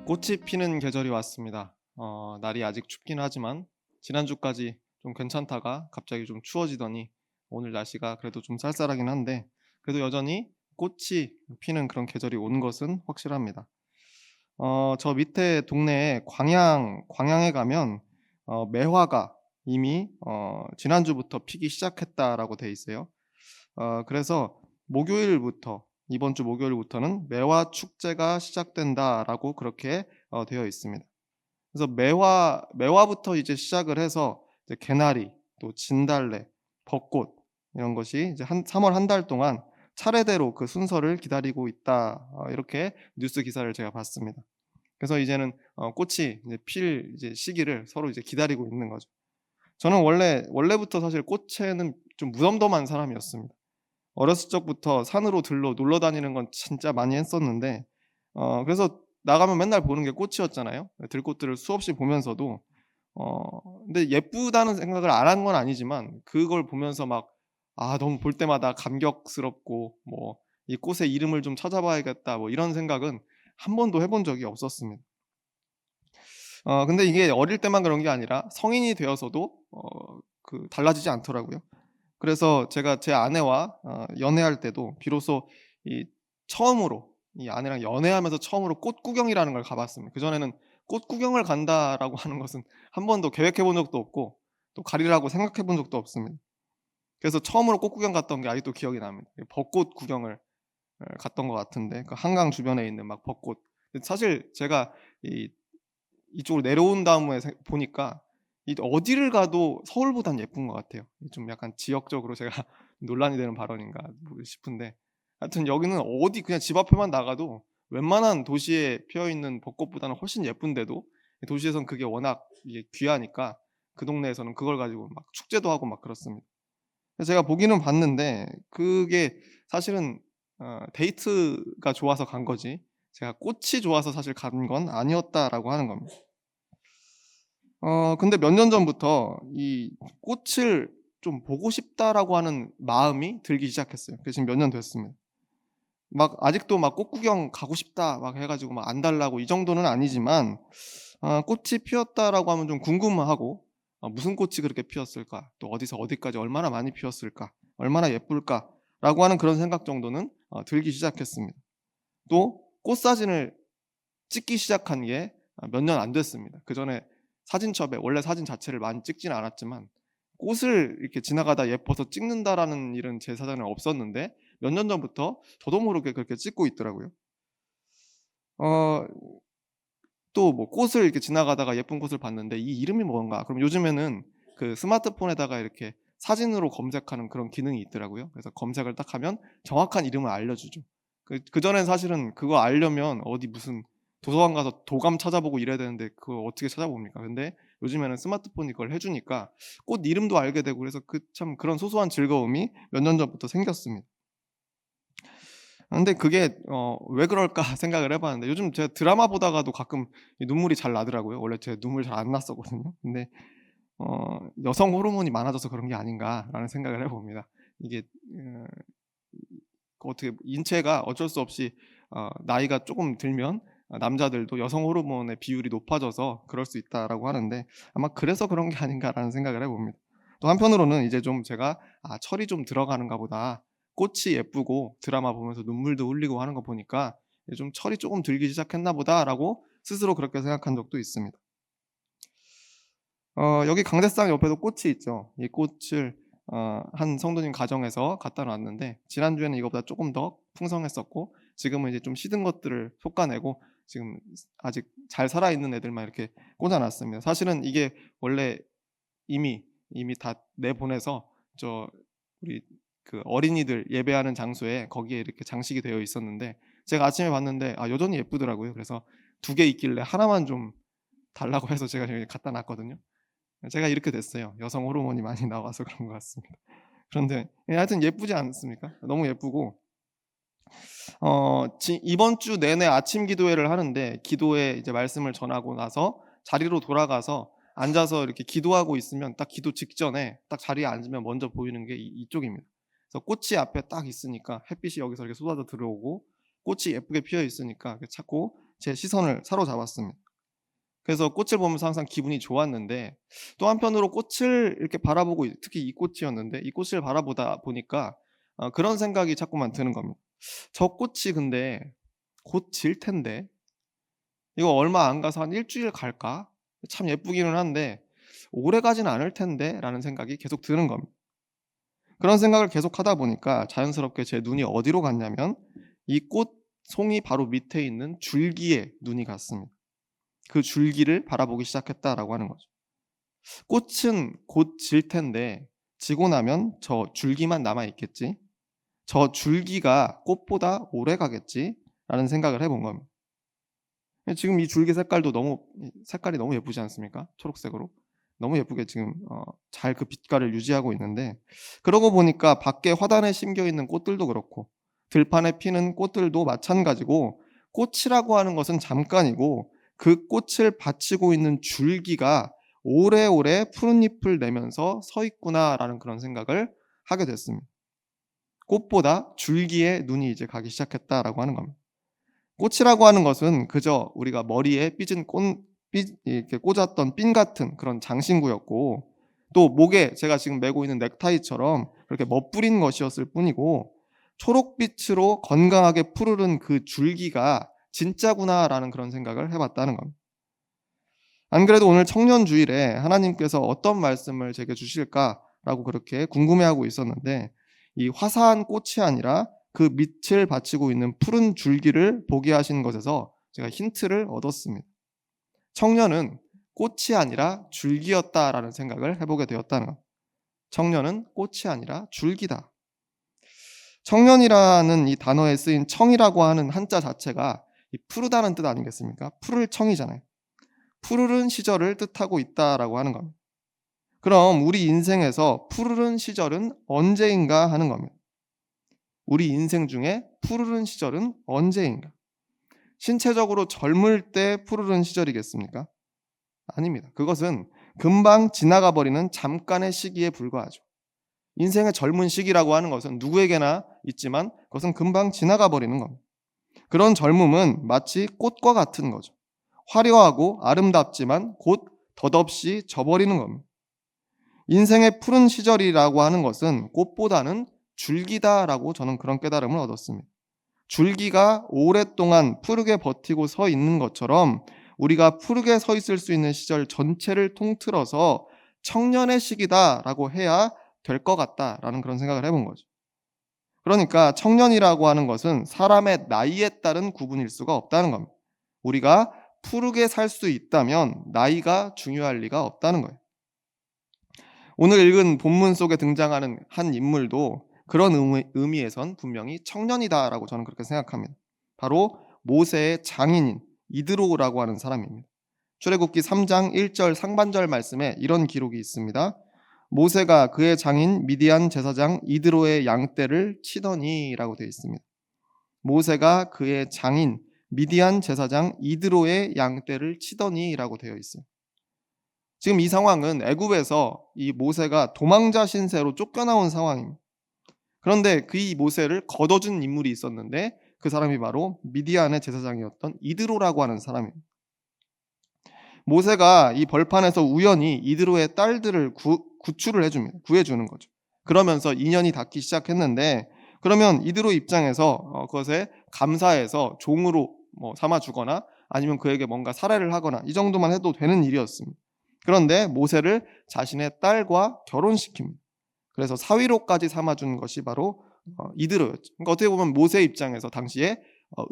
꽃이 피는 계절이 왔습니다. 날이 아직 춥긴 하지만 지난주까지 좀 괜찮다가 갑자기 좀 추워지더니 오늘 날씨가 그래도 좀 쌀쌀하긴 한데 그래도 여전히 꽃이 피는 그런 계절이 온 것은 확실합니다. 저 밑에 동네에 광양에 가면 매화가 이미 지난주부터 피기 시작했다라고 돼 있어요. 그래서 목요일부터 이번 주 목요일부터는 매화 축제가 시작된다라고 그렇게 되어 있습니다. 그래서 매화부터 이제 시작을 해서 이제 개나리, 또 진달래, 벚꽃 이런 것이 이제 한 3월 한 달 동안 차례대로 그 순서를 기다리고 있다. 이렇게 뉴스 기사를 제가 봤습니다. 그래서 이제는 꽃이 이제 필 이제 시기를 서로 이제 기다리고 있는 거죠. 저는 원래부터 사실 꽃에는 좀 무덤덤한 사람이었습니다. 어렸을 적부터 산으로 들러 놀러 다니는 건 진짜 많이 했었는데 그래서 나가면 맨날 보는 게 꽃이었잖아요. 들꽃들을 수없이 보면서도 근데 예쁘다는 생각을 안 한 건 아니지만 그걸 보면서 막 너무 볼 때마다 감격스럽고 뭐 '이 꽃의 이름을 좀 찾아봐야겠다.' 뭐 이런 생각은 한 번도 해본 적이 없었습니다. 근데 이게 어릴 때만 그런 게 아니라 성인이 되어서도 달라지지 않더라고요. 그래서 제가 제 아내와 연애할 때도 비로소 이 처음으로 이 아내랑 연애하면서 처음으로 꽃 구경이라는 걸 가 봤습니다. 그전에는 '꽃 구경을 간다.'라고 하는 것은 한 번도 계획해 본 적도 없고 또 가리라고 생각해 본 적도 없습니다. 그래서 처음으로 꽃 구경 갔던 게 아직도 기억이 납니다. 벚꽃 구경을 갔던 것 같은데 그 한강 주변에 있는 막 벚꽃. 사실 제가 이 이쪽으로 내려온 다음에 보니까 이 어디를 가도 서울보단 예쁜 것 같아요. 좀 약간 지역적으로 제가 논란이 되는 발언인가 뭐 싶은데 하여튼 여기는 어디 그냥 집 앞에만 나가도 웬만한 도시에 피어 있는 벚꽃보다는 훨씬 예쁜데도 도시에선 그게 워낙 이게 귀하니까 그 동네에서는 그걸 가지고 막 축제도 하고 막 그렇습니다. 그래서 제가 보기는 봤는데 그게 사실은 데이트가 좋아서 간 거지 제가 꽃이 좋아서 사실 간 건 아니었다라고 하는 겁니다. 근데 몇 년 전부터 이 '꽃을 좀 보고 싶다.'라고 하는 마음이 들기 시작했어요. 그게 지금 몇 년 됐습니다. 막 아직도 막 '꽃 구경 가고 싶다.' 막 해 가지고 막 안 달라고 이 정도는 아니지만 '꽃이 피었다.'라고 하면 좀 궁금하고 '무슨 꽃이 그렇게 피었을까? 또 어디서 어디까지 얼마나 많이 피었을까? 얼마나 예쁠까?'라고 하는 그런 생각 정도는 들기 시작했습니다. 또 꽃사진을 찍기 시작한 게 몇 년 안 됐습니다. 그전에 사진첩에 원래 사진 자체를 많이 찍지는 않았지만 꽃을 이렇게 지나가다 예뻐서 찍는다라는 일은 제 사전에 없었는데 몇 년 전부터 저도 모르게 그렇게 찍고 있더라고요. 어 또 뭐 꽃을 이렇게 지나가다가 예쁜 꽃을 봤는데 '이 이름이 뭔가?' 그럼 요즘에는 그 스마트폰에다가 이렇게 사진으로 검색하는 그런 기능이 있더라고요. 그래서 검색을 딱 하면 정확한 이름을 알려주죠. 그전엔 사실은 그거 알려면 어디 무슨 도서관 가서 도감 찾아보고 이래야 되는데 그걸 어떻게 찾아봅니까? 근데 요즘에는 스마트폰이 그걸 해 주니까 꽃 이름도 알게 되고 그래서 참 그런 소소한 즐거움이 몇 년 전부터 생겼습니다. 근데 그게 '왜 그럴까?' 생각을 해 봤는데 요즘 제가 드라마 보다가도 가끔 이 눈물이 잘 나더라고요. 원래 제가 눈물 잘 안 났었거든요. 근데 '여성 호르몬이 많아져서 그런 게 아닌가.'라는 생각을 해 봅니다. 이게 어 어떻게 인체가 어쩔 수 없이 나이가 쪼금 들면 남자들도 여성 호르몬의 비율이 높아져서 그럴 수 있다라고 하는데 아마 그래서 그런 게 아닌가라는 생각을 해 봅니다. 또 한편으로는 이제 좀 제가 '아 철이 좀 들어가는가 보다. 꽃이 예쁘고 드라마 보면서 눈물도 흘리고 하는 거 보니까 이제 좀 철이 쪼금 들기 시작했나 보다.'라고 스스로 그렇게 생각한 적도 있습니다. 여기 강대상 옆에도 꽃이 있죠. 이 꽃을 한 성도님 가정에서 갖다 놨는데 지난주에는 이거보다 쪼금 더 풍성했었고 지금은 이제 좀 시든 것들을 솎아내고 지금 아직 잘 살아 있는 애들만 이렇게 꽂아 놨습니다. 사실은 이게 원래 이미, 이미 다 내보내서 우리 그 어린이들 예배하는 장소에 거기에 이렇게 장식이 되어 있었는데 제가 아침에 봤는데 여전히 예쁘더라고요. 그래서 2개 있길래 하나만 좀 달라고 해서 제가 여기 갖다 놨거든요. 제가 이렇게 됐어요. 여성 호르몬이 많이 나와서 그런 것 같습니다. 그런데 하여튼 예쁘지 않습니까? 너무 예쁘고 이번 주 내내 아침 기도회를 하는데 기도회 이제 말씀을 전하고 나서 자리로 돌아가서 앉아서 이렇게 기도하고 있으면 딱 기도 직전에 딱 자리에 앉으면 먼저 보이는 게 이쪽입니다. 그래서 꽃이 앞에 딱 있으니까 햇빛이 여기서 이렇게 쏟아져 들어오고 꽃이 예쁘게 피어 있으니까 자꾸 제 시선을 사로잡았습니다. 그래서 꽃을 보면서 항상 기분이 좋았는데 또 한편으로 꽃을 이렇게 바라보고 특히 이 꽃이었는데 이 꽃을 바라보다 보니까 그런 생각이 자꾸만 드는 겁니다. '저 꽃이 근데 곧 질 텐데 이거 얼마 안 가서 한 일 주일 갈까? 참 예쁘기는 한데 오래 가진 않을 텐데.'라는 생각이 계속 드는 겁니다. 그런 생각을 계속하다 보니까 자연스럽게 제 눈이 어디로 갔냐면 이 꽃송이 바로 밑에 있는 줄기에 눈이 갔습니다. 그 줄기를 바라보기 시작했다라고 하는 거죠. 꽃은 곧 질 텐데 지고 나면 저 줄기만 남아 있겠지. 저 줄기가 꽃보다 오래 가겠지라는 생각을 해본 겁니다. 지금 이 줄기 색깔도 색깔이 너무 예쁘지 않습니까? 초록색으로. 너무 예쁘게 지금 잘 그 빛깔을 유지하고 있는데 그러고 보니까 밖에 화단에 심겨 있는 꽃들도 그렇고 들판에 피는 꽃들도 마찬가지고 꽃이라고 하는 것은 잠깐이고 그 꽃을 받치고 있는 줄기가 오래오래 푸른 잎을 내면서 서 있구나라는 그런 생각을 하게 됐습니다. 꽃보다 줄기에 눈이 이제 가기 시작했다라고 하는 겁니다. 꽃이라고 하는 것은 그저 우리가 머리에 이렇게 꽂았던 핀 같은 그런 장신구였고 또 목에 제가 지금 메고 있는 넥타이처럼 그렇게 멋부린 것이었을 뿐이고 초록빛으로 건강하게 푸르른 그 줄기가 진짜구나라는 그런 생각을 해봤다는 겁니다. 안 그래도 오늘 청년주일에 하나님께서 어떤 말씀을 제게 주실까라고 그렇게 궁금해하고 있었는데 이 화사한 꽃이 아니라 그 밑을 받치고 있는 푸른 줄기를 보게 하신 것에서 제가 힌트를 얻었습니다. 청년은 꽃이 아니라 줄기였다라는 생각을 해보게 되었다는 것. 청년은 꽃이 아니라 줄기다. 청년이라는 이 단어에 쓰인 청이라고 하는 한자 자체가 이 푸르다는 뜻 아니겠습니까? 푸를 청이잖아요. 푸르른 시절을 뜻하고 있다라고 하는 겁니다. 그럼 우리 인생에서 푸르른 시절은 언제인가 하는 겁니다. 우리 인생 중에 푸르른 시절은 언제인가? 신체적으로 젊을 때 푸르른 시절이겠습니까? 아닙니다. 그것은 금방 지나가 버리는 잠깐의 시기에 불과하죠. 인생의 젊은 시기라고 하는 것은 누구에게나 있지만 그것은 금방 지나가 버리는 겁니다. 그런 젊음은 마치 꽃과 같은 거죠. 화려하고 아름답지만 곧 덧없이 져버리는 겁니다. 인생의 푸른 시절이라고 하는 것은 꽃보다는 줄기다라고 저는 그런 깨달음을 얻었습니다. 줄기가 오랫동안 푸르게 버티고 서 있는 것처럼 우리가 푸르게 서 있을 수 있는 시절 전체를 통틀어서 청년의 시기다라고 해야 될 것 같다라는 그런 생각을 해본 거죠. 그러니까 청년이라고 하는 것은 사람의 나이에 따른 구분일 수가 없다는 겁니다. 우리가 푸르게 살 수 있다면 나이가 중요할 리가 없다는 거예요. 오늘 읽은 본문 속에 등장하는 한 인물도 그런 의미에선 분명히 청년이다라고 저는 그렇게 생각합니다. 바로 모세의 장인인 이드로라고 하는 사람입니다. 출애굽기 3장 1절 상반절 말씀에 이런 기록이 있습니다. 모세가 그의 장인 미디안 제사장 이드로의 양떼를 치더니라고 되어 있습니다. 모세가 그의 장인 미디안 제사장 이드로의 양떼를 치더니라고 되어 있어요. 지금 이 상황은 애굽에서 이 모세가 도망자 신세로 쫓겨나온 상황입니다. 그런데 그 이 모세를 걷어준 인물이 있었는데 그 사람이 바로 미디안의 제사장이었던 이드로라고 하는 사람입니다. 모세가 이 벌판에서 우연히 이드로의 딸들을 구출을 해줍니다. 구해주는 거죠. 그러면서 인연이 닿기 시작했는데 그러면 이드로 입장에서 그것에 감사해서 종으로 삼아주거나 아니면 그에게 뭔가 살해를 하거나 이 정도만 해도 되는 일이었습니다. 그런데 모세를 자신의 딸과 결혼시킵니다. 그래서 사위로까지 삼아준 것이 바로 이드로였죠. 그러니까 어떻게 보면 모세 입장에서 당시에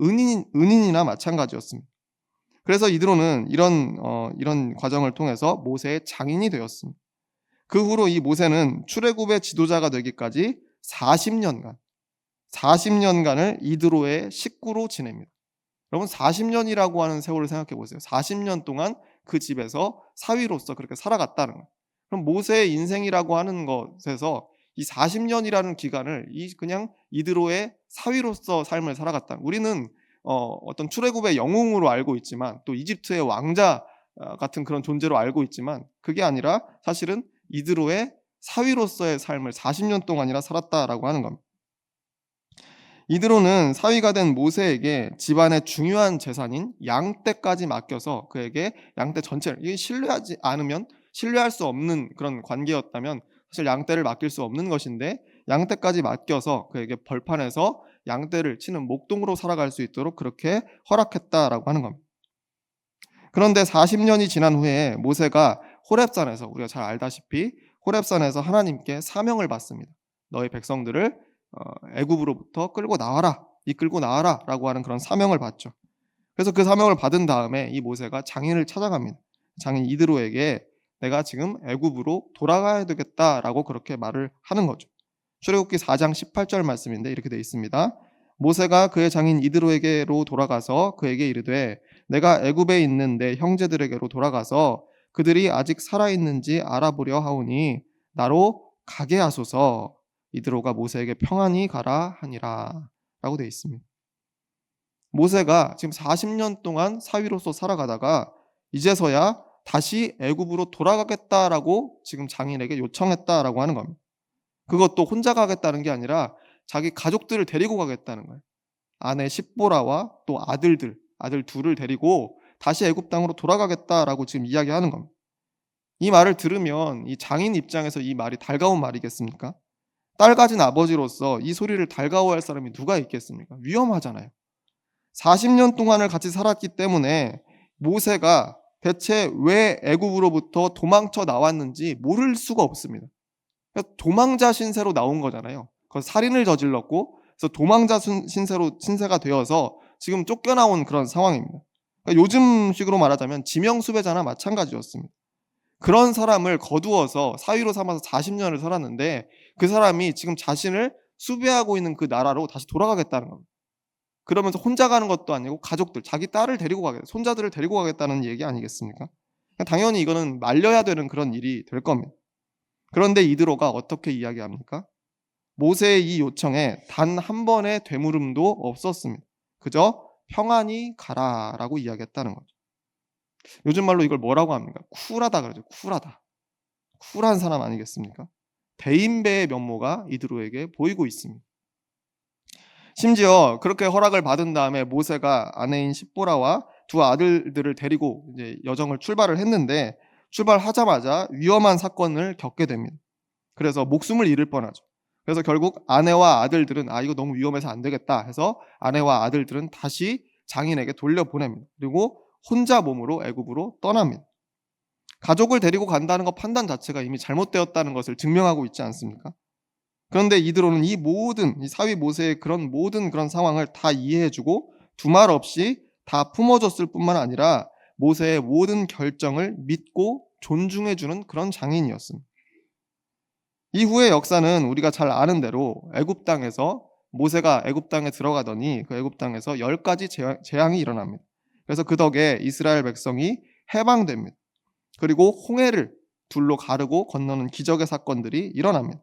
은인이나 마찬가지였습니다. 그래서 이드로는 이런 과정을 통해서 모세의 장인이 되었습니다. 그 후로 이 모세는 출애굽의 지도자가 되기까지 40년간을 이드로의 식구로 지냅니다. 여러분 40년이라고 하는 세월을 생각해 보세요. 40년 동안 그 집에서 사위로서 그렇게 살아갔다는 거예요. 그럼 모세의 인생이라고 하는 것에서 이 40년이라는 기간을 그냥 이드로의 사위로서 삶을 살아갔다. 우리는 어떤 출애굽의 영웅으로 알고 있지만 또 이집트의 왕자 같은 그런 존재로 알고 있지만 그게 아니라 사실은 이드로의 사위로서의 삶을 40년 동안이나 살았다라고 하는 겁니다. 이드로는 사위가 된 모세에게 집안의 중요한 재산인 양떼까지 맡겨서 그에게 양떼 전체를, 이게 신뢰하지 않으면, 신뢰할 수 없는 그런 관계였다면 사실 양떼를 맡길 수 없는 것인데, 양떼까지 맡겨서 그에게 벌판에서 양떼를 치는 목동으로 살아갈 수 있도록 그렇게 허락했다라고 하는 겁니다. 그런데 40년이 지난 후에 모세가 호렙산에서, 우리가 잘 알다시피 호렙산에서 하나님께 사명을 받습니다. 너희 백성들을 애굽으로부터 끌고 나와라, 이끌고 나와라라고 하는 그런 사명을 받죠. 그래서 그 사명을 받은 다음에 이 모세가 장인을 찾아갑니다. 장인 이드로에게 내가 지금 애굽으로 돌아가야 되겠다라고 그렇게 말을 하는 거죠. 출애굽기 4장 18절 말씀인데 이렇게 되어 있습니다. 모세가 그의 장인 이드로에게로 돌아가서 그에게 이르되 내가 애굽에 있는 내 형제들에게로 돌아가서 그들이 아직 살아있는지 알아보려 하오니 나로 가게 하소서. 이드로가 모세에게 평안히 가라 하니라 라고 되어 있습니다. 모세가 지금 40년 동안 사위로서 살아가다가 이제서야 다시 애굽으로 돌아가겠다라고 지금 장인에게 요청했다라고 하는 겁니다. 그것도 혼자 가겠다는 게 아니라 자기 가족들을 데리고 가겠다는 거예요. 아내 십보라와 또 아들 둘을 데리고 다시 애굽 땅으로 돌아가겠다라고 지금 이야기하는 겁니다. 이 말을 들으면 이 장인 입장에서 이 말이 달가운 말이겠습니까? 딸 가진 아버지로서 이 소리를 달가워할 사람이 누가 있겠습니까? 위험하잖아요. 40년 동안을 같이 살았기 때문에 모세가 대체 왜 애굽으로부터 도망쳐 나왔는지 모를 수가 없습니다. 도망자 신세로 나온 거잖아요. 그래서 살인을 저질렀고, 그래서 도망자 신세가 되어서 지금 쫓겨나온 그런 상황입니다. 그러니까 요즘식으로 말하자면 지명수배자나 마찬가지였습니다. 그런 사람을 거두어서 사위로 삼아서 40년을 살았는데 그 사람이 지금 자신을 수배하고 있는 그 나라로 다시 돌아가겠다는 겁니다. 그러면서 혼자 가는 것도 아니고 가족들, 자기 딸을 데리고 가겠다, 손자들을 데리고 가겠다는 얘기 아니겠습니까? 당연히 이거는 말려야 되는 그런 일이 될 겁니다. 그런데 이드로가 어떻게 이야기합니까? 모세의 이 요청에 단 한 번의 되물음도 없었습니다. 그저 평안히 가라라고 이야기했다는 거죠. 요즘 말로 이걸 뭐라고 합니까? 쿨하다 그러죠. 쿨하다. 쿨한 사람 아니겠습니까? 대인배의 면모가 이드로에게 보이고 있습니다. 심지어 그렇게 허락을 받은 다음에 모세가 아내인 십보라와 두 아들들을 데리고 이제 여정을 출발을 했는데 출발하자마자 위험한 사건을 겪게 됩니다. 그래서 목숨을 잃을 뻔하죠. 그래서 결국 아내와 아들들은 이거 너무 위험해서 안 되겠다 해서 아내와 아들들은 다시 장인에게 돌려보냅니다. 그리고 혼자 몸으로 애굽으로 떠납니다. 가족을 데리고 간다는 것 판단 자체가 이미 잘못되었다는 것을 증명하고 있지 않습니까? 그런데 이드로는 이 사위 모세의 그런 모든 그런 상황을 다 이해해주고 두말 없이 다 품어줬을 뿐만 아니라 모세의 모든 결정을 믿고 존중해주는 그런 장인이었습니다. 이후의 역사는 우리가 잘 아는 대로 애굽 땅에서 모세가 애굽 땅에 들어가더니 그 애굽 땅에서 10가지 재앙이 일어납니다. 그래서 그 덕에 이스라엘 백성이 해방됩니다. 그리고 홍해를 둘로 가르고 건너는 기적의 사건들이 일어납니다.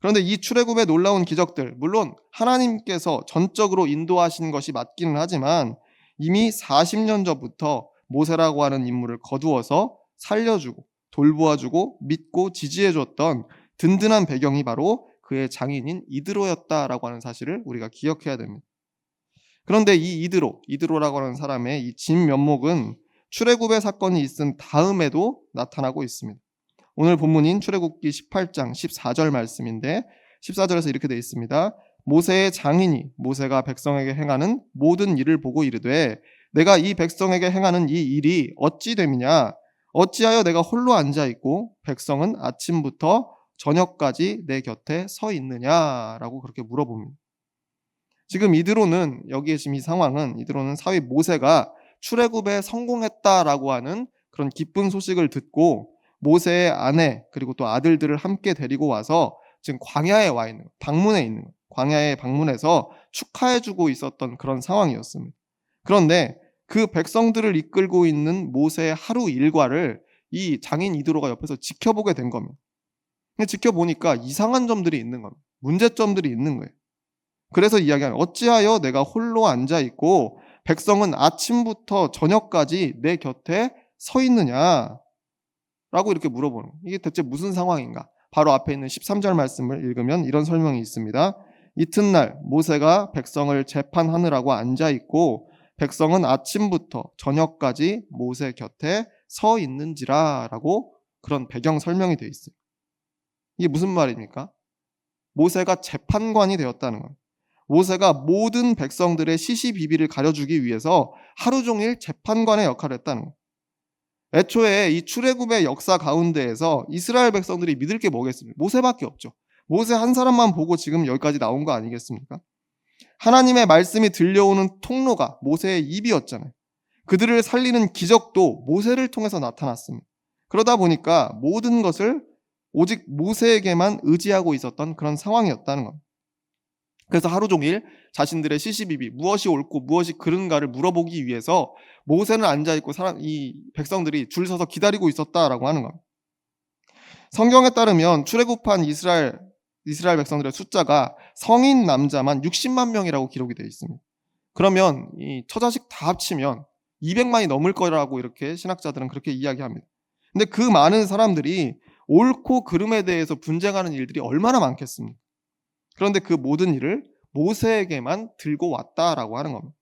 그런데 이 출애굽의 놀라운 기적들, 물론 하나님께서 전적으로 인도하신 것이 맞기는 하지만 이미 40년 전부터 모세라고 하는 인물을 거두어서 살려주고 돌보아주고 믿고 지지해줬던 든든한 배경이 바로 그의 장인인 이드로였다라고 하는 사실을 우리가 기억해야 됩니다. 그런데 이 이드로라고 하는 사람의 이 진면목은 출애굽의 사건이 있은 다음에도 나타나고 있습니다. 오늘 본문인 출애굽기 18장 14절 말씀인데 14절에서 이렇게 되어 있습니다. 모세의 장인이 모세가 백성에게 행하는 모든 일을 보고 이르되 내가 이 백성에게 행하는 이 일이 어찌 됨이냐? 어찌하여 내가 홀로 앉아 있고 백성은 아침부터 저녁까지 내 곁에 서 있느냐라고 그렇게 물어봅니다. 지금 이드로는 여기에 지금 이 상황은 이드로는 사위 모세가 출애굽에 성공했다라고 하는 그런 기쁜 소식을 듣고 모세의 아내 그리고 또 아들들을 함께 데리고 와서 지금 광야에 와 있는 방문해 있는 광야에 방문해서 축하해주고 있었던 그런 상황이었습니다. 그런데 그 백성들을 이끌고 있는 모세의 하루 일과를 이 장인 이드로가 옆에서 지켜보게 된 겁니다. 지켜보니까 이상한 점들이 있는 겁니다. 문제점들이 있는 거예요. 그래서 이야기하는 어찌하여 내가 홀로 앉아있고 백성은 아침부터 저녁까지 내 곁에 서 있느냐 라고 이렇게 물어보는 거예요. 이게 대체 무슨 상황인가? 바로 앞에 있는 13절 말씀을 읽으면 이런 설명이 있습니다. 이튿날 모세가 백성을 재판하느라고 앉아있고 백성은 아침부터 저녁까지 모세 곁에 서 있는지라 라고 그런 배경 설명이 되어 있어요. 이게 무슨 말입니까? 모세가 재판관이 되었다는 거예요. 모세가 모든 백성들의 시시비비를 가려주기 위해서 하루 종일 재판관의 역할을 했다는 거예요. 애초에 이 출애굽의 역사 가운데에서 이스라엘 백성들이 믿을 게 뭐겠습니까? 모세밖에 없죠. 모세 한 사람만 보고 지금 여기까지 나온 거 아니겠습니까? 하나님의 말씀이 들려오는 통로가 모세의 입이었잖아요. 그들을 살리는 기적도 모세를 통해서 나타났습니다. 그러다 보니까 모든 것을 오직 모세에게만 의지하고 있었던 그런 상황이었다는 겁니다. 그래서 하루 종일 자신들의 시시비비, 무엇이 옳고 무엇이 그른가를 물어보기 위해서 모세는 앉아있고 이 백성들이 줄 서서 기다리고 있었다라고 하는 겁니다. 성경에 따르면 출애굽한 이스라엘 백성들의 숫자가 성인 남자만 60만 명이라고 기록이 되어 있습니다. 그러면 이 처자식 다 합치면 200만이 넘을 거라고 이렇게 신학자들은 그렇게 이야기합니다. 근데 그 많은 사람들이 옳고 그름에 대해서 분쟁하는 일들이 얼마나 많겠습니까? 그런데 그 모든 일을 모세에게만 들고 왔다라고 하는 겁니다.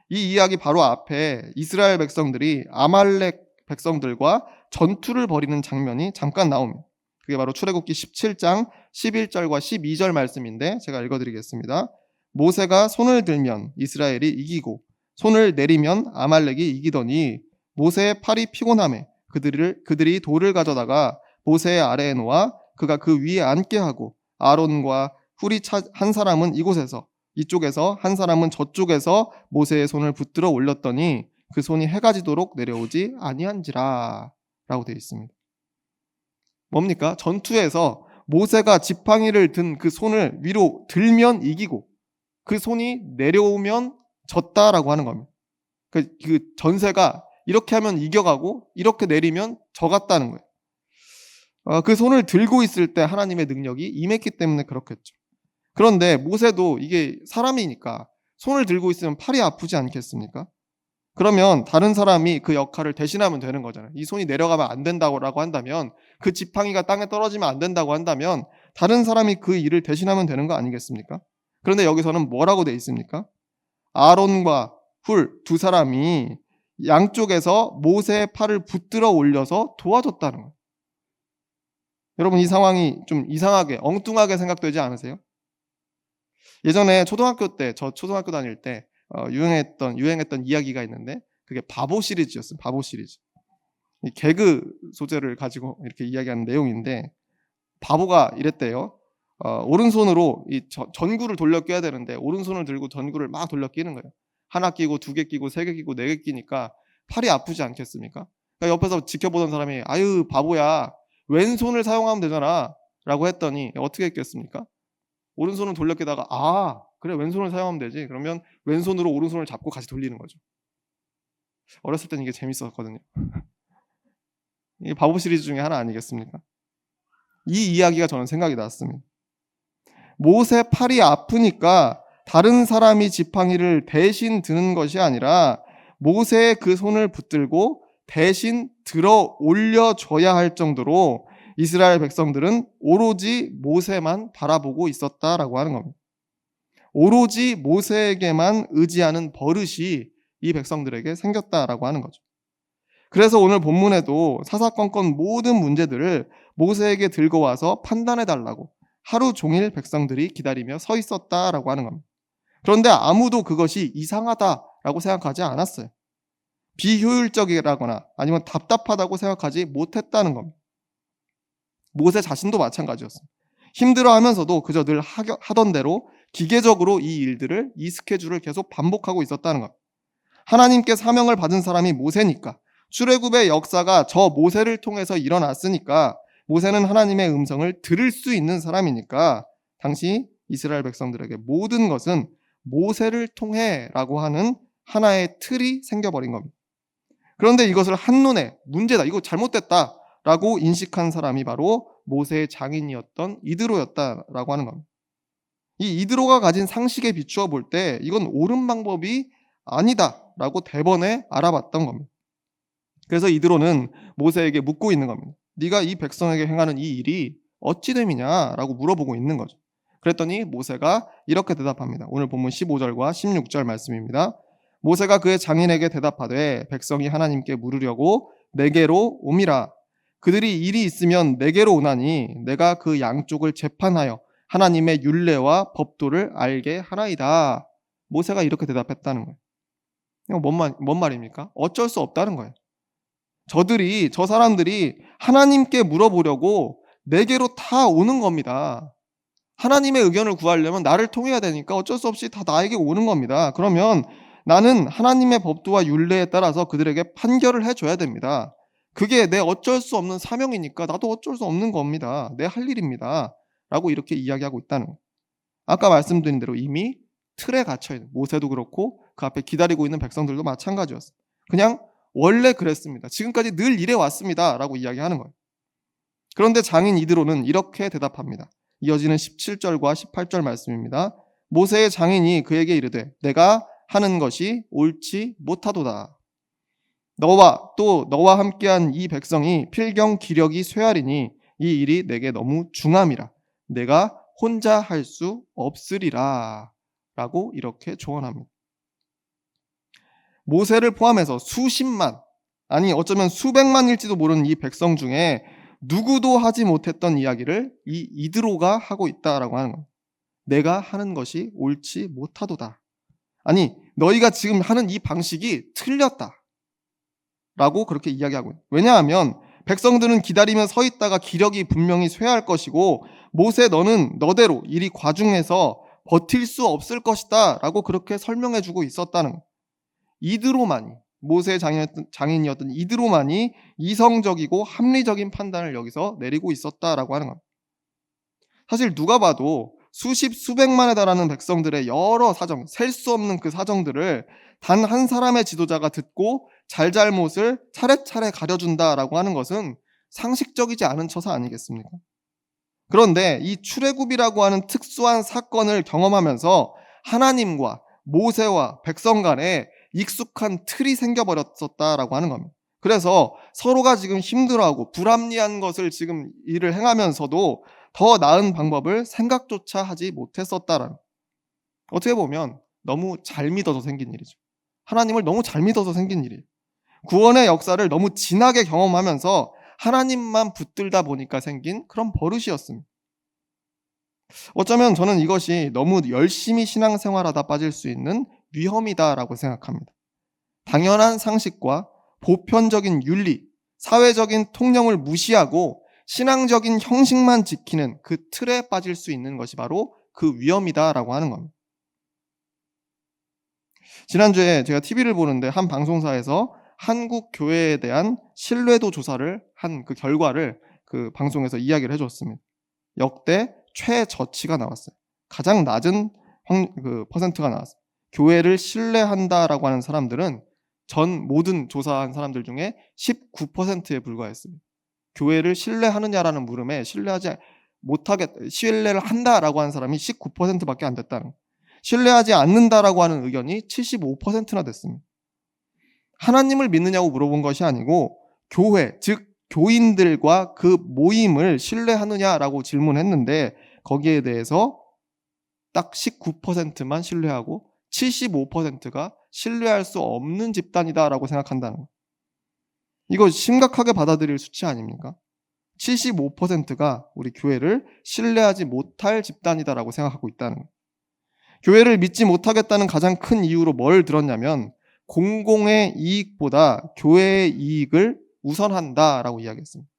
이 이야기 바로 앞에 이스라엘 백성들이 아말렉 백성들과 전투를 벌이는 장면이 잠깐 나옵니다. 그게 바로 출애굽기 17장 11절과 12절 말씀인데 제가 읽어드리겠습니다. 모세가 손을 들면 이스라엘이 이기고 손을 내리면 아말렉이 이기더니 모세의 팔이 피곤하매 그들이 돌을 가져다가 모세의 아래에 놓아 그가 그 위에 앉게 하고 아론과 훌이 한 사람은 이쪽에서 한 사람은 저쪽에서 모세의 손을 붙들어 올렸더니 그 손이 해가 지도록 내려오지 아니한지라 라고 되어 있습니다. 뭡니까? 전투에서 모세가 지팡이를 든 그 손을 위로 들면 이기고 그 손이 내려오면 졌다라고 하는 겁니다. 그 전세가 이렇게 하면 이겨가고 이렇게 내리면 져갔다는 거예요. 그 손을 들고 있을 때 하나님의 능력이 임했기 때문에 그렇겠죠. 그런데 모세도 이게 사람이니까 손을 들고 있으면 팔이 아프지 않겠습니까? 그러면 다른 사람이 그 역할을 대신하면 되는 거잖아요. 이 손이 내려가면 안 된다고 한다면, 그 지팡이가 땅에 떨어지면 안 된다고 한다면 다른 사람이 그 일을 대신하면 되는 거 아니겠습니까? 그런데 여기서는 뭐라고 돼 있습니까? 아론과 훌 두 사람이 양쪽에서 모세의 팔을 붙들어 올려서 도와줬다는 거예요. 여러분, 이 상황이 좀 이상하게 엉뚱하게 생각되지 않으세요? 예전에 저 초등학교 다닐 때 유행했던 이야기가 있는데 그게 바보 시리즈였어요. 바보 시리즈. 이 개그 소재를 가지고 이렇게 이야기하는 내용인데 바보가 이랬대요. 오른손으로 이 전구를 돌려 끼야 되는데 오른손을 들고 전구를 막 돌려 끼는 거예요. 하나 끼고 두 개 끼고 세 개 끼고 네 개 끼니까 팔이 아프지 않겠습니까? 그러니까 옆에서 지켜보던 사람이 아유 바보야 왼손을 사용하면 되잖아 라고 했더니 어떻게 했겠습니까? 오른손을 돌려 끼다가 아 그래 왼손을 사용하면 되지. 그러면 왼손으로 오른손을 잡고 같이 돌리는 거죠. 어렸을 땐 이게 재밌었거든요. 이게 바보 시리즈 중에 하나 아니겠습니까? 이 이야기가 저는 생각이 났습니다. 모세 팔이 아프니까 다른 사람이 지팡이를 대신 드는 것이 아니라 모세의 그 손을 붙들고 대신 들어 올려줘야 할 정도로 이스라엘 백성들은 오로지 모세만 바라보고 있었다라고 하는 겁니다. 오로지 모세에게만 의지하는 버릇이 이 백성들에게 생겼다라고 하는 거죠. 그래서 오늘 본문에도 사사건건 모든 문제들을 모세에게 들고 와서 판단해달라고 하루 종일 백성들이 기다리며 서 있었다라고 하는 겁니다. 그런데 아무도 그것이 이상하다라고 생각하지 않았어요. 비효율적이라거나 아니면 답답하다고 생각하지 못했다는 겁니다. 모세 자신도 마찬가지였습니다. 힘들어하면서도 그저 늘 하던 대로 기계적으로 이 스케줄을 계속 반복하고 있었다는 것. 하나님께 사명을 받은 사람이 모세니까 출애굽의 역사가 저 모세를 통해서 일어났으니까 모세는 하나님의 음성을 들을 수 있는 사람이니까 당시 이스라엘 백성들에게 모든 것은 모세를 통해 라고 하는 하나의 틀이 생겨버린 겁니다. 그런데 이것을 한눈에 문제다, 이거 잘못됐다 라고 인식한 사람이 바로 모세의 장인이었던 이드로였다라고 하는 겁니다. 이 이드로가 가진 상식에 비추어 볼 때 이건 옳은 방법이 아니다라고 대번에 알아봤던 겁니다. 그래서 이드로는 모세에게 묻고 있는 겁니다. 네가 이 백성에게 행하는 이 일이 어찌 됨이냐라고 물어보고 있는 거죠. 그랬더니 모세가 이렇게 대답합니다. 오늘 본문 15절과 16절 말씀입니다. 모세가 그의 장인에게 대답하되 백성이 하나님께 물으려고 내게로 오미라. 그들이 일이 있으면 내게로 오나니 내가 그 양쪽을 재판하여 하나님의 율례와 법도를 알게 하나이다. 모세가 이렇게 대답했다는 거예요. 이거 뭔 말입니까? 어쩔 수 없다는 거예요. 저 사람들이 하나님께 물어보려고 내게로 다 오는 겁니다. 하나님의 의견을 구하려면 나를 통해야 되니까 어쩔 수 없이 다 나에게 오는 겁니다. 그러면 나는 하나님의 법도와 율례에 따라서 그들에게 판결을 해줘야 됩니다. 그게 내 어쩔 수 없는 사명이니까 나도 어쩔 수 없는 겁니다. 내 할 일입니다. 라고 이렇게 이야기하고 있다는 거예요. 아까 말씀드린 대로 이미 틀에 갇혀있는 모세도 그렇고 그 앞에 기다리고 있는 백성들도 마찬가지였어요. 그냥 원래 그랬습니다. 지금까지 늘 이래 왔습니다. 라고 이야기하는 거예요. 그런데 장인 이드로는 이렇게 대답합니다. 이어지는 17절과 18절 말씀입니다. 모세의 장인이 그에게 이르되 내가 하는 것이 옳지 못하도다. 너와 함께한 이 백성이 필경 기력이 쇠하리니 이 일이 내게 너무 중함이라. 내가 혼자 할 수 없으리라. 라고 이렇게 조언합니다. 모세를 포함해서 수십만, 아니 어쩌면 수백만일지도 모르는 이 백성 중에 누구도 하지 못했던 이야기를 이 이드로가 하고 있다라고 하는 겁니다. 내가 하는 것이 옳지 못하도다. 아니 너희가 지금 하는 이 방식이 틀렸다. 라고 그렇게 이야기하고 있어요. 왜냐하면 백성들은 기다리며 서 있다가 기력이 분명히 쇠할 것이고 모세 너는 너대로 일이 과중해서 버틸 수 없을 것이다 라고 그렇게 설명해 주고 있었다는 거예요. 이드로만이 모세의 장인이었던 이드로만이 이성적이고 합리적인 판단을 여기서 내리고 있었다라고 하는 겁니다. 사실 누가 봐도 수백만에 달하는 백성들의 여러 사정, 셀 수 없는 그 사정들을 단 한 사람의 지도자가 듣고 잘잘못을 차례차례 가려준다라고 하는 것은 상식적이지 않은 처사 아니겠습니까? 그런데 이 출애굽이라고 하는 특수한 사건을 경험하면서 하나님과 모세와 백성 간에 익숙한 틀이 생겨버렸었다라고 하는 겁니다. 그래서 서로가 지금 힘들어하고 불합리한 것을 지금 일을 행하면서도 더 나은 방법을 생각조차 하지 못했었다라는, 어떻게 보면 너무 잘 믿어서 생긴 일이죠. 하나님을 너무 잘 믿어서 생긴 일이에요. 구원의 역사를 너무 진하게 경험하면서 하나님만 붙들다 보니까 생긴 그런 버릇이었습니다. 어쩌면 저는 이것이 너무 열심히 신앙생활하다 빠질 수 있는 위험이다라고 생각합니다. 당연한 상식과 보편적인 윤리, 사회적인 통념을 무시하고 신앙적인 형식만 지키는 그 틀에 빠질 수 있는 것이 바로 그 위험이다라고 하는 겁니다. 지난주에 제가 TV를 보는데 한 방송사에서 한국 교회에 대한 신뢰도 조사를 한 그 결과를 그 방송에서 이야기를 해줬습니다. 역대 최저치가 나왔어요. 가장 낮은 퍼센트가 나왔어요. 교회를 신뢰한다라고 하는 사람들은 전 모든 조사한 사람들 중에 19%에 불과했습니다. 교회를 신뢰하느냐라는 물음에 신뢰를 한다라고 하는 사람이 19%밖에 안 됐다는 거예요. 신뢰하지 않는다라고 하는 의견이 75%나 됐습니다. 하나님을 믿느냐고 물어본 것이 아니고 교회, 즉 교인들과 그 모임을 신뢰하느냐라고 질문했는데 거기에 대해서 딱 19%만 신뢰하고 75%가 신뢰할 수 없는 집단이다라고 생각한다는 거예요. 이거 심각하게 받아들일 수치 아닙니까? 75%가 우리 교회를 신뢰하지 못할 집단이다라고 생각하고 있다는 거예요. 교회를 믿지 못하겠다는 가장 큰 이유로 뭘 들었냐면 공공의 이익보다 교회의 이익을 우선한다라고 이야기했습니다.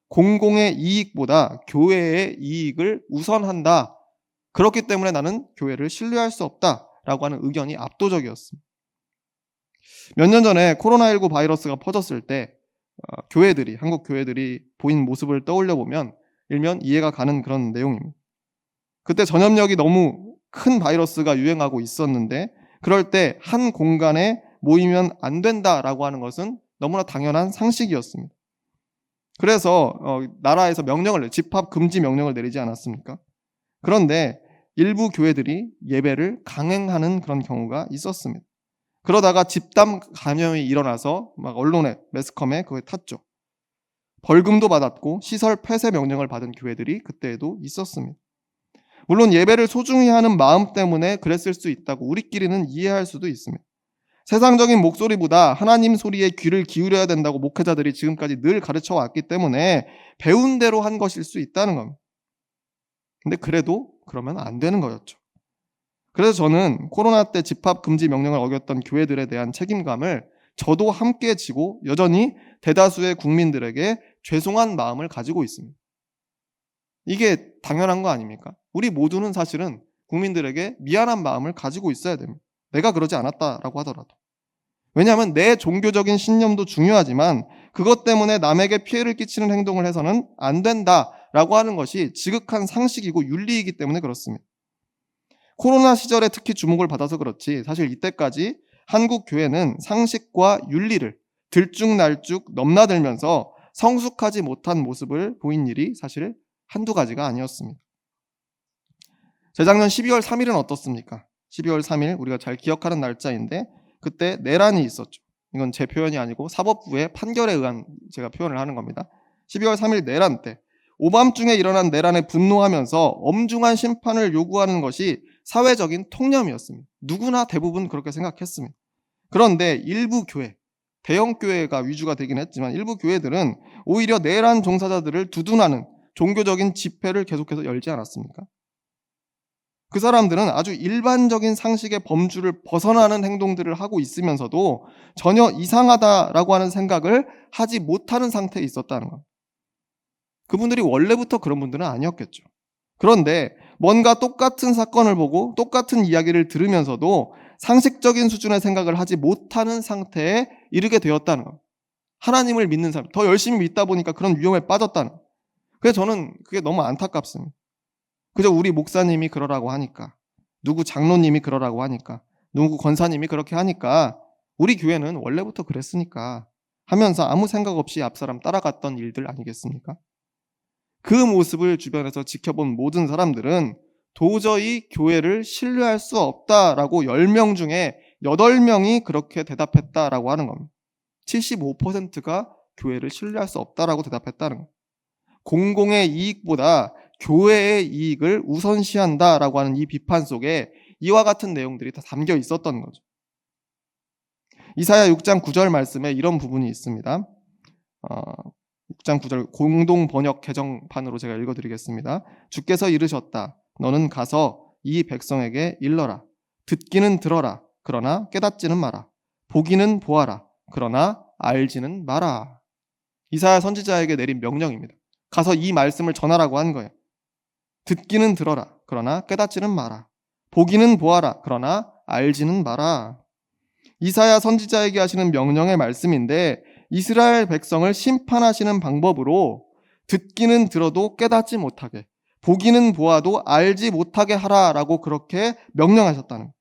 공공의 이익보다 교회의 이익을 우선한다. 그렇기 때문에 나는 교회를 신뢰할 수 없다라고 하는 의견이 압도적이었습니다. 몇 년 전에 코로나19 바이러스가 퍼졌을 때 한국 교회들이 보인 모습을 떠올려 보면 일면 이해가 가는 그런 내용입니다. 그때 전염력이 너무 큰 바이러스가 유행하고 있었는데 그럴 때 한 공간에 모이면 안 된다라고 하는 것은 너무나 당연한 상식이었습니다. 그래서 나라에서 집합 금지 명령을 내리지 않았습니까? 그런데 일부 교회들이 예배를 강행하는 그런 경우가 있었습니다. 그러다가 집단 감염이 일어나서 막 언론에, 매스컴에 그게 탔죠. 벌금도 받았고 시설 폐쇄 명령을 받은 교회들이 그때에도 있었습니다. 물론 예배를 소중히 하는 마음 때문에 그랬을 수 있다고 우리끼리는 이해할 수도 있습니다. 세상적인 목소리보다 하나님 소리에 귀를 기울여야 된다고 목회자들이 지금까지 늘 가르쳐 왔기 때문에 배운 대로 한 것일 수 있다는 겁니다. 근데 그래도 그러면 안 되는 거였죠. 그래서 저는 코로나 때 집합 금지 명령을 어겼던 교회들에 대한 책임감을 저도 함께 지고 여전히 대다수의 국민들에게 죄송한 마음을 가지고 있습니다. 이게 당연한 거 아닙니까? 우리 모두는 사실은 국민들에게 미안한 마음을 가지고 있어야 됩니다. 내가 그러지 않았다라고 하더라도. 왜냐하면 내 종교적인 신념도 중요하지만 그것 때문에 남에게 피해를 끼치는 행동을 해서는 안 된다라고 하는 것이 지극한 상식이고 윤리이기 때문에 그렇습니다. 코로나 시절에 특히 주목을 받아서 그렇지 사실 이때까지 한국 교회는 상식과 윤리를 들쭉날쭉 넘나들면서 성숙하지 못한 모습을 보인 일이 사실 한두 가지가 아니었습니다. 재작년 12월 3일은 어떻습니까? 12월 3일 우리가 잘 기억하는 날짜인데 그때 내란이 있었죠. 이건 제 표현이 아니고 사법부의 판결에 의한 제가 표현을 하는 겁니다. 12월 3일 내란 때 오밤중에 일어난 내란에 분노하면서 엄중한 심판을 요구하는 것이 사회적인 통념이었습니다. 누구나 대부분 그렇게 생각했습니다. 그런데 일부 교회, 대형 교회가 위주가 되긴 했지만 일부 교회들은 오히려 내란 종사자들을 두둔하는 종교적인 집회를 계속해서 열지 않았습니까? 그 사람들은 아주 일반적인 상식의 범주를 벗어나는 행동들을 하고 있으면서도 전혀 이상하다라고 하는 생각을 하지 못하는 상태에 있었다는 것. 그분들이 원래부터 그런 분들은 아니었겠죠. 그런데 뭔가 똑같은 사건을 보고 똑같은 이야기를 들으면서도 상식적인 수준의 생각을 하지 못하는 상태에 이르게 되었다는 것. 하나님을 믿는 사람, 더 열심히 믿다 보니까 그런 위험에 빠졌다는 것. 그래서 저는 그게 너무 안타깝습니다. 그저 우리 목사님이 그러라고 하니까, 누구 장로님이 그러라고 하니까, 누구 권사님이 그렇게 하니까 우리 교회는 원래부터 그랬으니까 하면서 아무 생각 없이 앞사람 따라갔던 일들 아니겠습니까? 그 모습을 주변에서 지켜본 모든 사람들은 도저히 교회를 신뢰할 수 없다라고 10명 중에 8명이 그렇게 대답했다라고 하는 겁니다. 75%가 교회를 신뢰할 수 없다라고 대답했다는 겁니다. 공공의 이익보다 교회의 이익을 우선시한다라고 하는 이 비판 속에 이와 같은 내용들이 다 담겨 있었던 거죠. 이사야 6장 9절 말씀에 이런 부분이 있습니다. 6장 9절 공동 번역 개정판으로 제가 읽어드리겠습니다. 주께서 이르셨다. 너는 가서 이 백성에게 일러라. 듣기는 들어라. 그러나 깨닫지는 마라. 보기는 보아라. 그러나 알지는 마라. 이사야 선지자에게 내린 명령입니다. 가서 이 말씀을 전하라고 한 거예요. 듣기는 들어라. 그러나 깨닫지는 마라. 보기는 보아라. 그러나 알지는 마라. 이사야 선지자에게 하시는 명령의 말씀인데 이스라엘 백성을 심판하시는 방법으로 듣기는 들어도 깨닫지 못하게, 보기는 보아도 알지 못하게 하라라고 그렇게 명령하셨다는 거예요.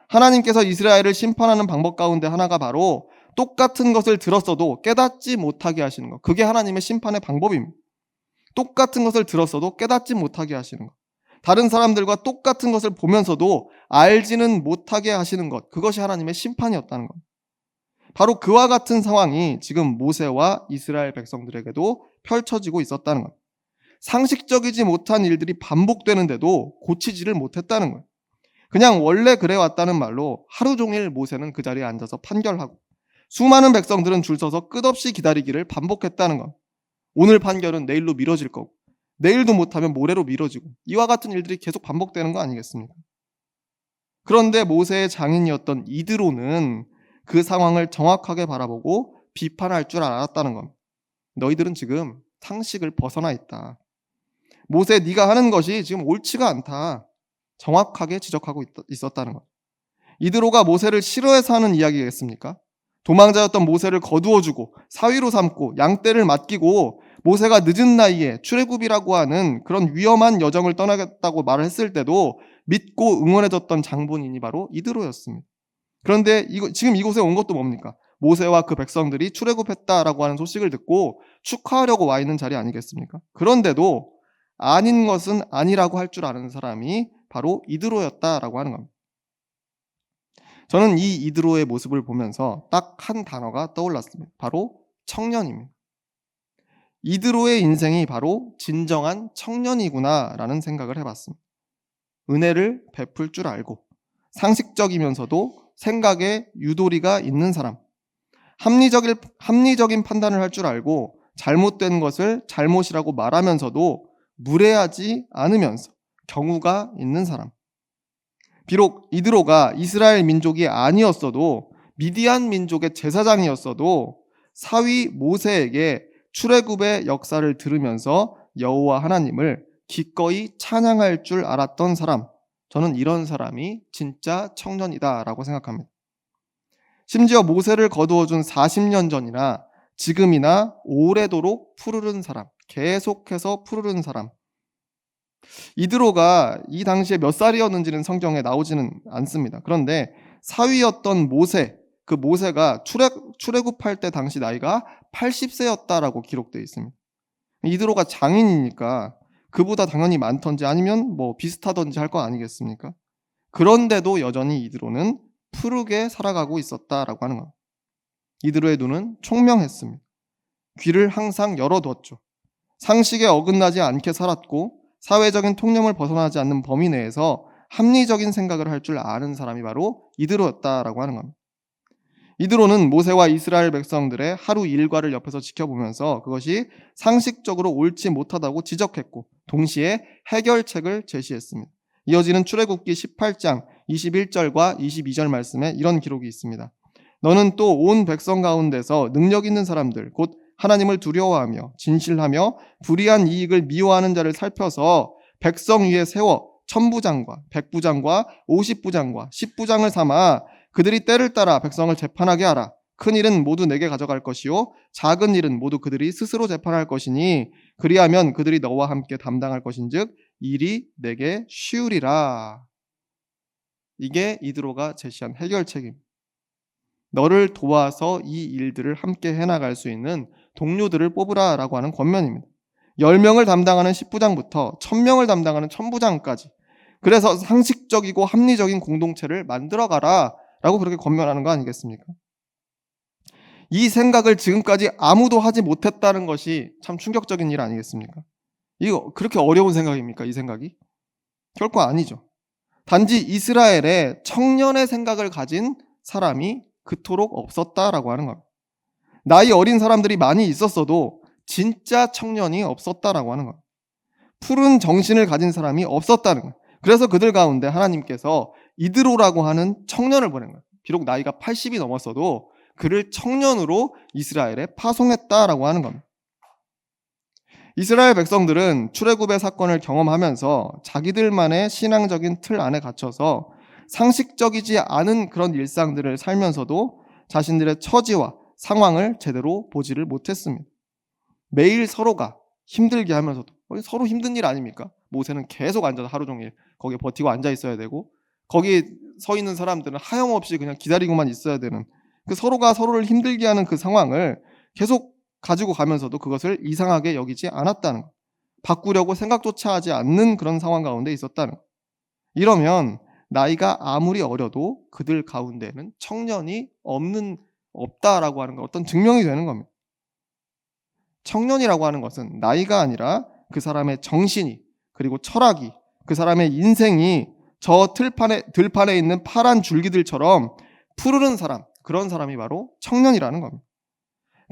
하나님께서 이스라엘을 심판하는 방법 가운데 하나가 바로 똑같은 것을 들었어도 깨닫지 못하게 하시는 것. 그게 하나님의 심판의 방법입니다. 똑같은 것을 들었어도 깨닫지 못하게 하시는 것. 다른 사람들과 똑같은 것을 보면서도 알지는 못하게 하시는 것. 그것이 하나님의 심판이었다는 것. 바로 그와 같은 상황이 지금 모세와 이스라엘 백성들에게도 펼쳐지고 있었다는 것. 상식적이지 못한 일들이 반복되는데도 고치지를 못했다는 거예요. 그냥 원래 그래왔다는 말로 하루 종일 모세는 그 자리에 앉아서 판결하고 수많은 백성들은 줄 서서 끝없이 기다리기를 반복했다는 것. 오늘 판결은 내일로 미뤄질 거고 내일도 못하면 모레로 미뤄지고 이와 같은 일들이 계속 반복되는 거 아니겠습니까? 그런데 모세의 장인이었던 이드로는 그 상황을 정확하게 바라보고 비판할 줄 알았다는 겁니다. 너희들은 지금 상식을 벗어나 있다. 모세 네가 하는 것이 지금 옳지가 않다. 정확하게 지적하고 있었다는 것. 이드로가 모세를 싫어해서 하는 이야기겠습니까? 도망자였던 모세를 거두어주고 사위로 삼고 양떼를 맡기고 모세가 늦은 나이에 출애굽이라고 하는 그런 위험한 여정을 떠나겠다고 말을 했을 때도 믿고 응원해줬던 장본인이 바로 이드로였습니다. 그런데 지금 이곳에 온 것도 뭡니까? 모세와 그 백성들이 출애굽했다라고 하는 소식을 듣고 축하하려고 와 있는 자리 아니겠습니까? 그런데도 아닌 것은 아니라고 할 줄 아는 사람이 바로 이드로였다라고 하는 겁니다. 저는 이 이드로의 모습을 보면서 딱 한 단어가 떠올랐습니다. 바로 청년입니다. 이드로의 인생이 바로 진정한 청년이구나라는 생각을 해봤습니다. 은혜를 베풀 줄 알고 상식적이면서도 생각에 유도리가 있는 사람, 합리적인 판단을 할 줄 알고 잘못된 것을 잘못이라고 말하면서도 무례하지 않으면서 경우가 있는 사람. 비록 이드로가 이스라엘 민족이 아니었어도 미디안 민족의 제사장이었어도 사위 모세에게 출애굽의 역사를 들으면서 여호와 하나님을 기꺼이 찬양할 줄 알았던 사람, 저는 이런 사람이 진짜 청년이다라고 생각합니다. 심지어 모세를 거두어준 40년 전이나 지금이나 오래도록 푸르른 사람, 계속해서 푸르른 사람. 이드로가 이 당시에 몇 살이었는지는 성경에 나오지는 않습니다. 그런데 사위였던 모세, 그 모세가 출애굽할 때 당시 나이가 80세였다라고 기록되어 있습니다. 이드로가 장인이니까 그보다 당연히 많던지 아니면 뭐 비슷하던지 할 거 아니겠습니까? 그런데도 여전히 이드로는 푸르게 살아가고 있었다라고 하는 겁니다. 이드로의 눈은 총명했습니다. 귀를 항상 열어두었죠. 상식에 어긋나지 않게 살았고 사회적인 통념을 벗어나지 않는 범위 내에서 합리적인 생각을 할 줄 아는 사람이 바로 이드로였다라고 하는 겁니다. 이드로는 모세와 이스라엘 백성들의 하루 일과를 옆에서 지켜보면서 그것이 상식적으로 옳지 못하다고 지적했고 동시에 해결책을 제시했습니다. 이어지는 출애굽기 18장 21절과 22절 말씀에 이런 기록이 있습니다. 너는 또 온 백성 가운데서 능력 있는 사람들 곧 하나님을 두려워하며 진실하며 불의한 이익을 미워하는 자를 살펴서 백성 위에 세워 천부장과 백부장과 50부장과 10부장을 삼아 그들이 때를 따라 백성을 재판하게 하라. 큰 일은 모두 내게 가져갈 것이요 작은 일은 모두 그들이 스스로 재판할 것이니 그리하면 그들이 너와 함께 담당할 것인즉 일이 내게 쉬우리라. 이게 이드로가 제시한 해결책입니다. 너를 도와서 이 일들을 함께 해나갈 수 있는 동료들을 뽑으라라고 하는 권면입니다. 10명을 담당하는 10부장부터 1000명을 담당하는 1000부장까지. 그래서 상식적이고 합리적인 공동체를 만들어가라 라고 그렇게 권면하는 거 아니겠습니까? 이 생각을 지금까지 아무도 하지 못했다는 것이 참 충격적인 일 아니겠습니까? 이거 그렇게 어려운 생각입니까? 이 생각이? 결코 아니죠. 단지 이스라엘에 청년의 생각을 가진 사람이 그토록 없었다라고 하는 겁니다. 나이 어린 사람들이 많이 있었어도 진짜 청년이 없었다라고 하는 겁니다. 푸른 정신을 가진 사람이 없었다는 거예요. 그래서 그들 가운데 하나님께서 이드로라고 하는 청년을 보낸 거예요. 비록 나이가 80이 넘었어도 그를 청년으로 이스라엘에 파송했다라고 하는 겁니다. 이스라엘 백성들은 출애굽의 사건을 경험하면서 자기들만의 신앙적인 틀 안에 갇혀서 상식적이지 않은 그런 일상들을 살면서도 자신들의 처지와 상황을 제대로 보지를 못했습니다. 매일 서로가 힘들게 하면서도 서로 힘든 일 아닙니까? 모세는 계속 앉아서 하루 종일 거기에 버티고 앉아 있어야 되고 거기 서 있는 사람들은 하염없이 그냥 기다리고만 있어야 되는 그 서로가 서로를 힘들게 하는 그 상황을 계속 가지고 가면서도 그것을 이상하게 여기지 않았다는 것. 바꾸려고 생각조차 하지 않는 그런 상황 가운데 있었다는 것. 이러면 나이가 아무리 어려도 그들 가운데는 청년이 없다라고 하는 건 어떤 증명이 되는 겁니다. 청년이라고 하는 것은 나이가 아니라 그 사람의 정신이 그리고 철학이 그 사람의 인생이 저 들판에 있는 파란 줄기들처럼 푸르른 사람, 그런 사람이 바로 청년이라는 겁니다.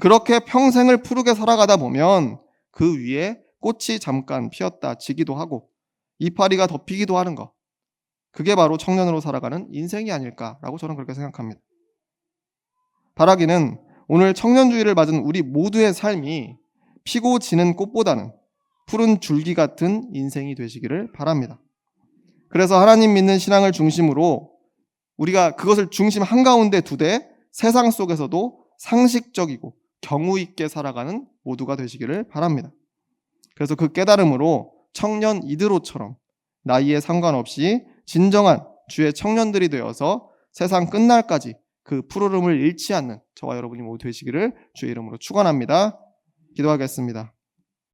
그렇게 평생을 푸르게 살아가다 보면 그 위에 꽃이 잠깐 피었다 지기도 하고 이파리가 덮이기도 하는 것. 그게 바로 청년으로 살아가는 인생이 아닐까라고 저는 그렇게 생각합니다. 바라기는 오늘 청년주의를 맞은 우리 모두의 삶이 피고 지는 꽃보다는 푸른 줄기 같은 인생이 되시기를 바랍니다. 그래서 하나님 믿는 신앙을 중심으로 우리가 그것을 중심 한가운데 두되 세상 속에서도 상식적이고 경우 있게 살아가는 모두가 되시기를 바랍니다. 그래서 그 깨달음으로 청년 이드로처럼 나이에 상관없이 진정한 주의 청년들이 되어서 세상 끝날까지 그 푸르름을 잃지 않는 저와 여러분이 모두 되시기를 주의 이름으로 축원합니다. 기도하겠습니다.